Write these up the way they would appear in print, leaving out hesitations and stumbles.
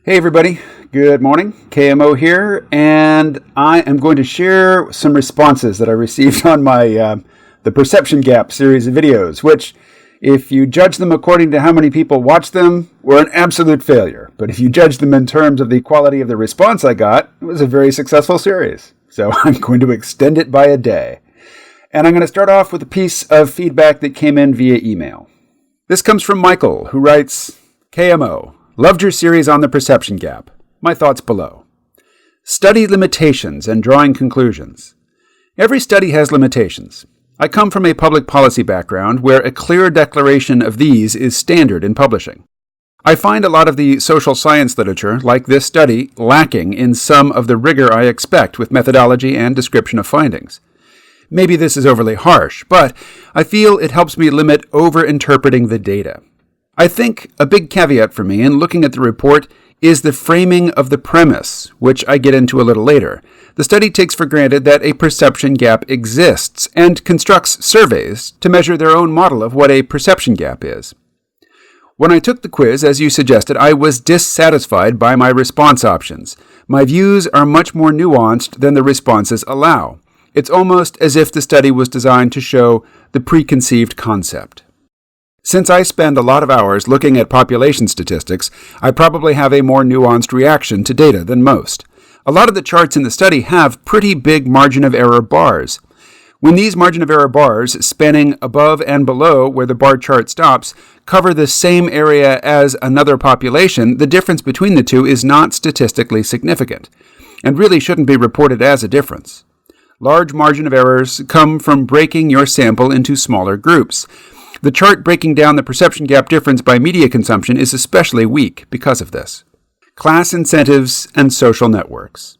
Hey everybody, good morning. KMO here, and I am going to share some responses that I received on my the Perception Gap series of videos, which, if you judge them according to how many people watched them, were an absolute failure. But if you judge them in terms of the quality of the response I got, it was a very successful series. So I'm going to extend it by a day. And I'm going to start off with a piece of feedback that came in via email. This comes from Michael, who writes, KMO. Loved your series on the perception gap. My thoughts below. Study limitations and drawing conclusions. Every study has limitations. I come from a public policy background where a clear declaration of these is standard in publishing. I find a lot of the social science literature, like this study, lacking in some of the rigor I expect with methodology and description of findings. Maybe this is overly harsh, but I feel it helps me limit over-interpreting the data. I think a big caveat for me in looking at the report is the framing of the premise, which I get into a little later. The study takes for granted that a perception gap exists and constructs surveys to measure their own model of what a perception gap is. When I took the quiz, as you suggested, I was dissatisfied by my response options. My views are much more nuanced than the responses allow. It's almost as if the study was designed to show the preconceived concept. Since I spend a lot of hours looking at population statistics, I probably have a more nuanced reaction to data than most. A lot of the charts in the study have pretty big margin of error bars. When these margin of error bars, spanning above and below where the bar chart stops, cover the same area as another population, the difference between the two is not statistically significant, and really shouldn't be reported as a difference. Large margin of errors come from breaking your sample into smaller groups. The chart breaking down the perception gap difference by media consumption is especially weak because of this. Class incentives and social networks.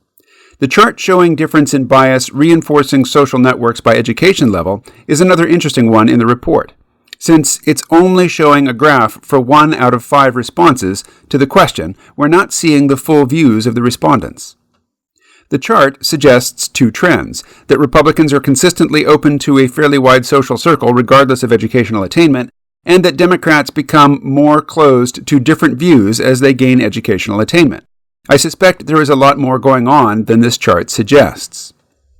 The chart showing difference in bias reinforcing social networks by education level is another interesting one in the report, since it's only showing a graph for 1 out of 5 responses to the question. We're not seeing the full views of the respondents. The chart suggests two trends, that Republicans are consistently open to a fairly wide social circle regardless of educational attainment, and that Democrats become more closed to different views as they gain educational attainment. I suspect there is a lot more going on than this chart suggests.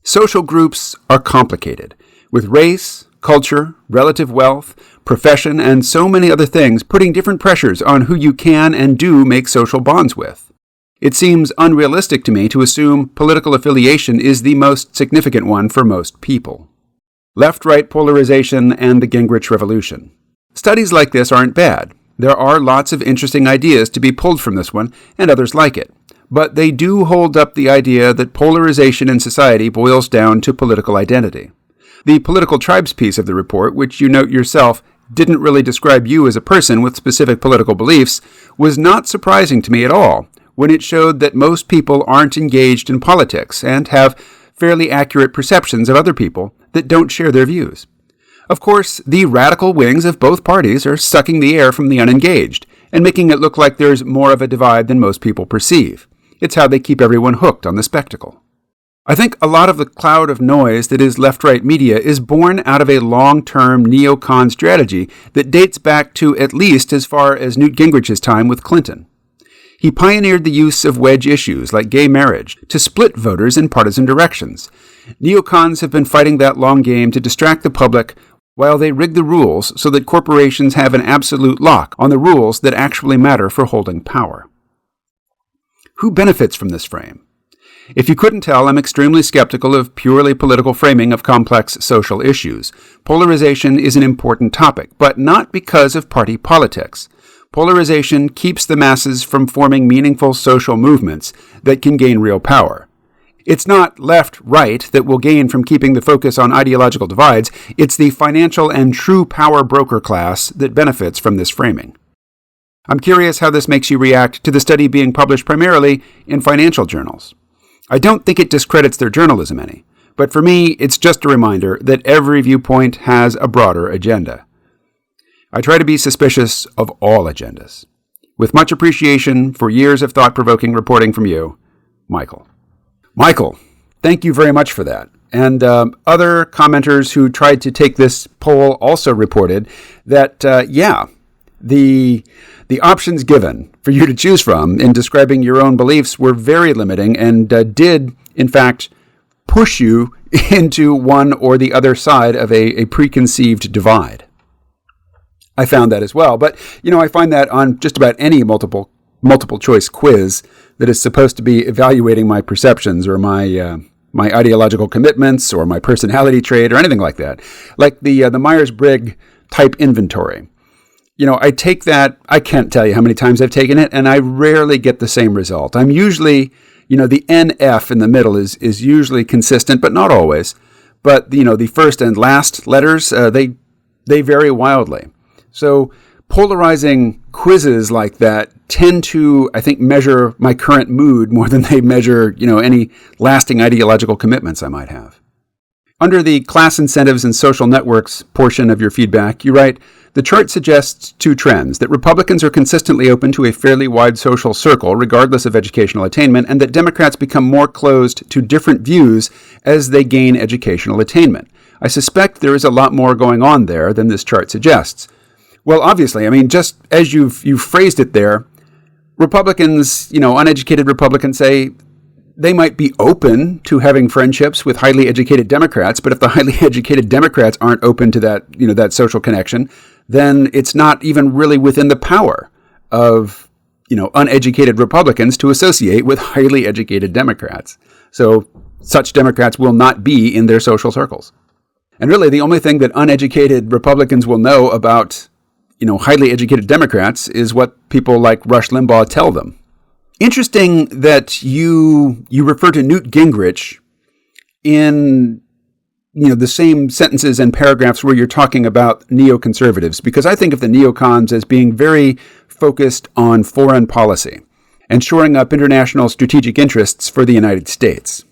Social groups are complicated, with race, culture, relative wealth, profession, and so many other things putting different pressures on who you can and do make social bonds with. It seems unrealistic to me to assume political affiliation is the most significant one for most people. Left-right polarization and the Gingrich Revolution. Studies like this aren't bad. There are lots of interesting ideas to be pulled from this one, and others like it. But they do hold up the idea that polarization in society boils down to political identity. The political tribes piece of the report, which you note yourself didn't really describe you as a person with specific political beliefs, was not surprising to me at all, when it showed that most people aren't engaged in politics and have fairly accurate perceptions of other people that don't share their views. Of course, the radical wings of both parties are sucking the air from the unengaged and making it look like there's more of a divide than most people perceive. It's how they keep everyone hooked on the spectacle. I think a lot of the cloud of noise that is left-right media is born out of a long-term neocon strategy that dates back to at least as far as Newt Gingrich's time with Clinton. He pioneered the use of wedge issues like gay marriage to split voters in partisan directions. Neocons have been fighting that long game to distract the public while they rig the rules so that corporations have an absolute lock on the rules that actually matter for holding power. Who benefits from this frame? If you couldn't tell, I'm extremely skeptical of purely political framing of complex social issues. Polarization is an important topic, but not because of party politics. Polarization keeps the masses from forming meaningful social movements that can gain real power. It's not left-right that will gain from keeping the focus on ideological divides. It's the financial and true power broker class that benefits from this framing. I'm curious how this makes you react to the study being published primarily in financial journals. I don't think it discredits their journalism any, but for me, it's just a reminder that every viewpoint has a broader agenda. I try to be suspicious of all agendas. With much appreciation for years of thought-provoking reporting from you, Michael. Michael, thank you very much for that. And other commenters who tried to take this poll also reported that, the options given for for you to choose from in describing your own beliefs were very limiting and did, in fact, push you into one or the other side of a preconceived divide. I found that as well. But, I find that on just about any multiple choice quiz that is supposed to be evaluating my perceptions or my ideological commitments or my personality trait or anything like that. Like the Myers-Briggs type inventory. I take that, I can't tell you how many times I've taken it, and I rarely get the same result. I'm usually, the NF in the middle is usually consistent, but not always. But, the first and last letters, they vary wildly. So polarizing quizzes like that tend to, I think, measure my current mood more than they measure, any lasting ideological commitments I might have. Under the class incentives and social networks portion of your feedback, you write, the chart suggests two trends, that Republicans are consistently open to a fairly wide social circle, regardless of educational attainment, and that Democrats become more closed to different views as they gain educational attainment. I suspect there is a lot more going on there than this chart suggests. Well, obviously, just as you've phrased it there, Republicans, uneducated Republicans say they might be open to having friendships with highly educated Democrats, but if the highly educated Democrats aren't open to that, that social connection, then it's not even really within the power of, uneducated Republicans to associate with highly educated Democrats. So such Democrats will not be in their social circles. And really, the only thing that uneducated Republicans will know about, highly educated Democrats is what people like Rush Limbaugh tell them. Interesting that you refer to Newt Gingrich in the same sentences and paragraphs where you're talking about neoconservatives, because I think of the neocons as being very focused on foreign policy and shoring up international strategic interests for the United States.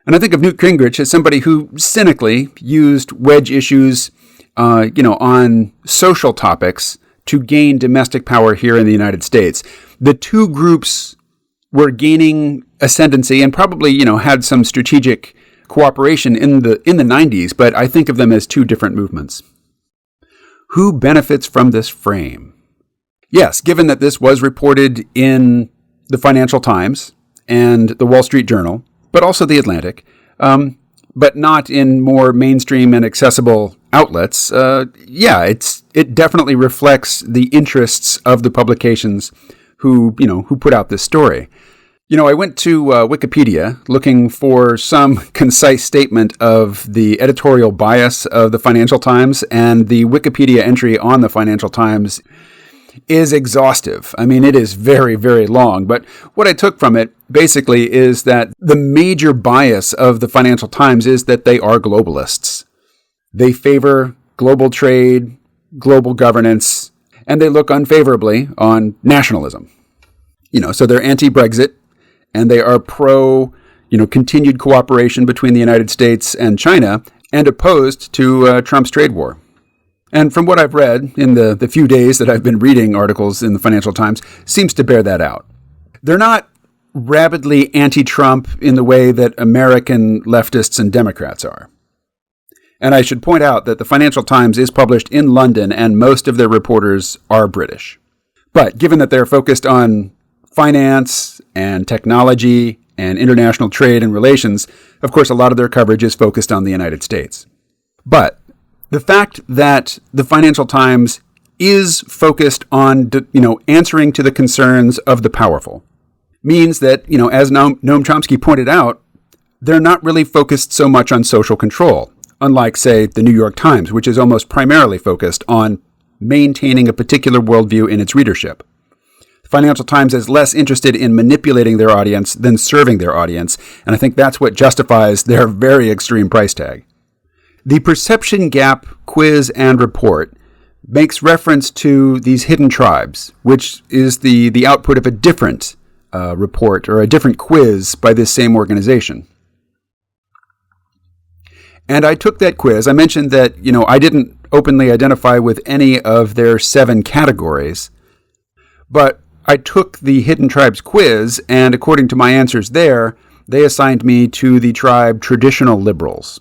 And I think of Newt Gingrich as somebody who cynically used wedge issues, on social topics to gain domestic power here in the United States. The two groups were gaining ascendancy and probably, had some strategic cooperation in the 90s, but I think of them as two different movements. Who benefits from this frame? Yes, given that this was reported in the Financial Times and the Wall Street Journal, but also the Atlantic, but not in more mainstream and accessible outlets, it definitely reflects the interests of the publications who put out this story. I went to Wikipedia looking for some concise statement of the editorial bias of the Financial Times, and the Wikipedia entry on the Financial Times is exhaustive. It is very, very long, but what I took from it basically is that the major bias of the Financial Times is that they are globalists. They favor global trade, global governance, and they look unfavorably on nationalism. So they're anti-Brexit, and they are pro, continued cooperation between the United States and China, and opposed to Trump's trade war. And from what I've read in the few days that I've been reading articles in the Financial Times, seems to bear that out. They're not rabidly anti-Trump in the way that American leftists and Democrats are. And I should point out that the Financial Times is published in London, and most of their reporters are British. But given that they're focused on finance and technology and international trade and relations, of course, a lot of their coverage is focused on the United States. But the fact that the Financial Times is focused on, answering to the concerns of the powerful means that, as Noam Chomsky pointed out, they're not really focused so much on social control, unlike, say, the New York Times, which is almost primarily focused on maintaining a particular worldview in its readership. The Financial Times is less interested in manipulating their audience than serving their audience, and I think that's what justifies their very extreme price tag. The perception gap quiz and report makes reference to these hidden tribes, which is the output of a different report or a different quiz by this same organization. And I took that quiz. I mentioned that, I didn't openly identify with any of their 7 categories, but I took the Hidden Tribes quiz, and according to my answers there, they assigned me to the tribe Traditional Liberals,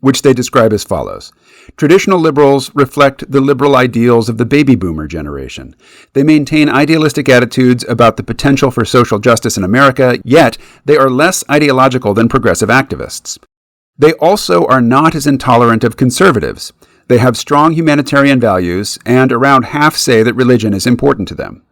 which they describe as follows. Traditional liberals reflect the liberal ideals of the baby boomer generation. They maintain idealistic attitudes about the potential for social justice in America, yet they are less ideological than progressive activists. They also are not as intolerant of conservatives. They have strong humanitarian values, and around half say that religion is important to them.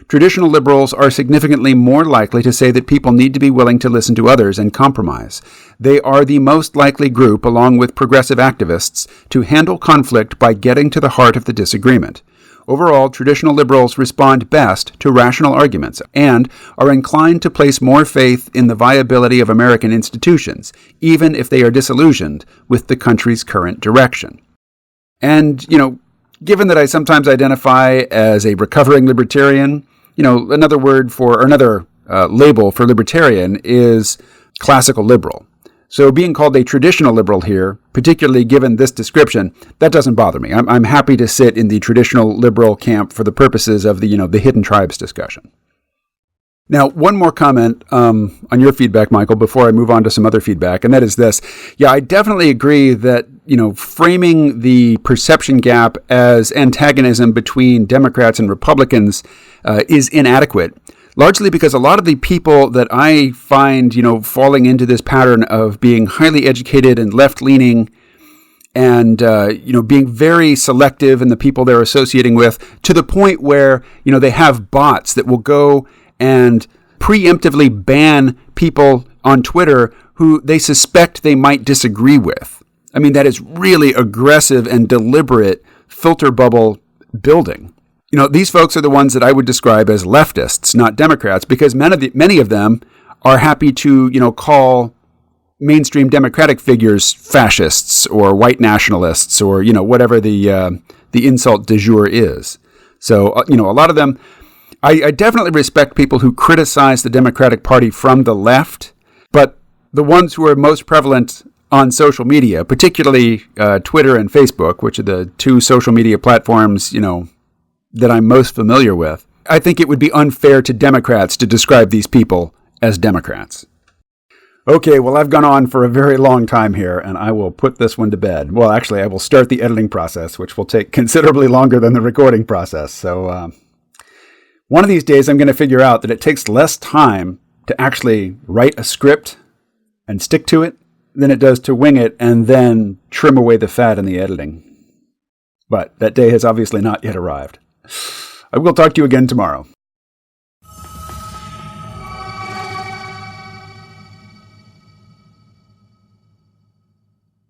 Traditional liberals are significantly more likely to say that people need to be willing to listen to others and compromise. They are the most likely group, along with progressive activists, to handle conflict by getting to the heart of the disagreement. Overall, traditional liberals respond best to rational arguments and are inclined to place more faith in the viability of American institutions, even if they are disillusioned with the country's current direction. And, given that I sometimes identify as a recovering libertarian, another word for, or another label for libertarian is classical liberal. So being called a traditional liberal here, particularly given this description, that doesn't bother me. I'm happy to sit in the traditional liberal camp for the purposes of the hidden tribes discussion. Now, one more comment on your feedback, Michael, before I move on to some other feedback, and that is this. Yeah, I definitely agree that, framing the perception gap as antagonism between Democrats and Republicans is inadequate, largely because a lot of the people that I find, falling into this pattern of being highly educated and left-leaning and, being very selective in the people they're associating with, to the point where, they have bots that will go and preemptively ban people on Twitter who they suspect they might disagree with. I mean, that is really aggressive and deliberate filter bubble building. These folks are the ones that I would describe as leftists, not Democrats, because many of them are happy to, call mainstream Democratic figures fascists or white nationalists or, whatever the insult du jour is. So, a lot of them, I definitely respect people who criticize the Democratic Party from the left, but the ones who are most prevalent on social media, particularly Twitter and Facebook, which are the two social media platforms, that I'm most familiar with, I think it would be unfair to Democrats to describe these people as Democrats. Okay, well, I've gone on for a very long time here, and I will put this one to bed. Well, actually, I will start the editing process, which will take considerably longer than the recording process. So, one of these days, I'm going to figure out that it takes less time to actually write a script and stick to it than it does to wing it and then trim away the fat in the editing. But that day has obviously not yet arrived. I will talk to you again tomorrow.